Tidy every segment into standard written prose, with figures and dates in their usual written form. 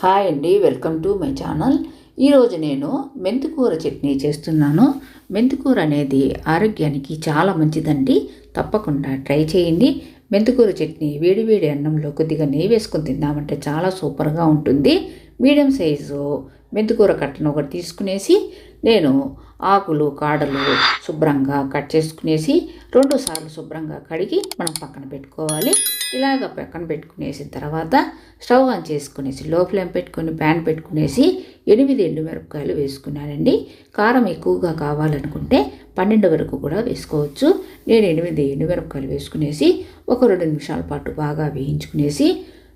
Hi అండి, welcome to my channel. ఈరోజు నేను మెంతికూర చట్నీ చేస్తున్నాను. మెంతికూర అనేది ఆరోగ్యానికి చాలా మంచిదండి. తప్పకుండా ట్రై చేయండి. మెంతికూర చట్నీ వేడి అన్నంలో కొద్దిగా నెయ్యి వేసుకొని తిన్నామంటే చాలా సూపర్గా ఉంటుంది. మీడియం సైజు మెంతికూర కట్టను ఒకటి తీసుకునేసి నేను ఆకులు కాడలు శుభ్రంగా కట్ చేసుకునేసి 2 సార్లు శుభ్రంగా కడిగి మనం పక్కన పెట్టుకోవాలి. ఇలాగ పక్కన పెట్టుకునేసిన తర్వాత స్టవ్ ఆన్ చేసుకునేసి లో ఫ్లేమ్ పెట్టుకొని ప్యాన్ పెట్టుకునేసి 8 ఎండుమిరపకాయలు వేసుకున్నానండి. కారం ఎక్కువగా కావాలనుకుంటే 12 వరకు కూడా వేసుకోవచ్చు. నేను 8 ఎండుమిరపకాయలు వేసుకునేసి ఒక 2 నిమిషాల పాటు బాగా వేయించుకునేసి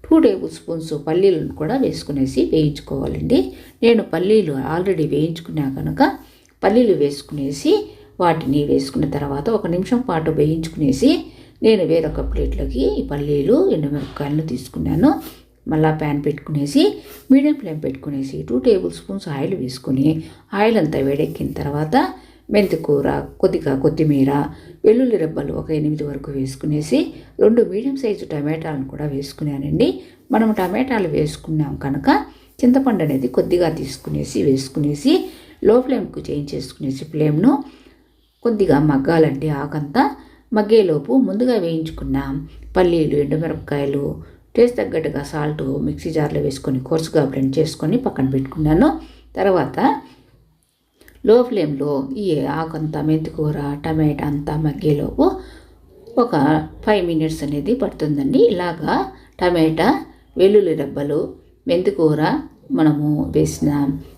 2 టేబుల్ స్పూన్స్ పల్లీలను కూడా వేసుకునేసి వేయించుకోవాలండి. నేను పల్లీలు ఆల్రెడీ వేయించుకున్నా కనుక పల్లీలు వేసుకునేసి వాటిని వేసుకున్న తర్వాత 1 నిమిషం పాటు వేయించుకునేసి నేను వేరొక ప్లేట్లోకి ఈ పల్లీలు ఎండుమిరపకాయలను తీసుకున్నాను. మళ్ళీ ప్యాన్ పెట్టుకునేసి మీడియం ఫ్లేమ్ పెట్టుకునేసి 2 టేబుల్ స్పూన్స్ ఆయిల్ వేసుకుని ఆయిల్ అంతా వేడెక్కిన తర్వాత మెంతికూర, కొద్దిగా కొత్తిమీర, వెల్లుల్లి రెబ్బలు ఒక 8 వరకు వేసుకునేసి 2 మీడియం సైజు టమాటాలను కూడా వేసుకున్నానండి. మనం టమాటాలు వేసుకున్నాం కనుక చింతపండు అనేది కొద్దిగా వేసుకునేసి లో ఫ్లేమ్కు చేంజ్ చేసుకునేసి ఫ్లేమ్ను కొద్దిగా మగ్గాలండి. ఆకంతా మగ్గేలోపు ముందుగా వేయించుకున్న పల్లీలు, ఎండుమిరపకాయలు, టేస్ట్ తగ్గట్టుగా సాల్ట్ మిక్సీ జార్లో వేసుకొని కోర్సుగా బ్లెండ్ చేసుకొని పక్కన పెట్టుకున్నాను. తర్వాత లో ఫ్లేమ్లో ఈ ఆకంతా మెంతికూర టమాటా అంతా మగ్గేలోపు ఒక 5 మినిట్స్ అనేది పడుతుందండి. ఇలాగా టమాటా, వెల్లుల్లి రెబ్బలు, మెంతికూర, మనము వేసిన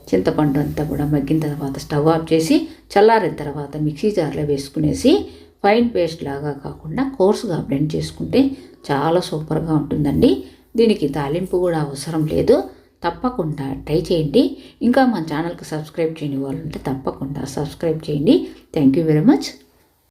చింతపండు అంతా కూడా మగ్గిన తర్వాత స్టవ్ ఆఫ్ చేసి చల్లారిన తర్వాత మిక్సీ జార్లో వేసుకునేసి ఫైన్ పేస్ట్ లాగా కాకుండా కోర్సుగా బ్లెండ్ చేసుకుంటే చాలా సూపర్గా ఉంటుందండి. దీనికి తాలింపు కూడా అవసరం లేదు. తప్పకుండా ట్రై చేయండి. ఇంకా మన ఛానల్కి సబ్స్క్రైబ్ చేయని వాళ్ళు ఉంటే తప్పకుండా సబ్స్క్రైబ్ చేయండి. Thank you very much.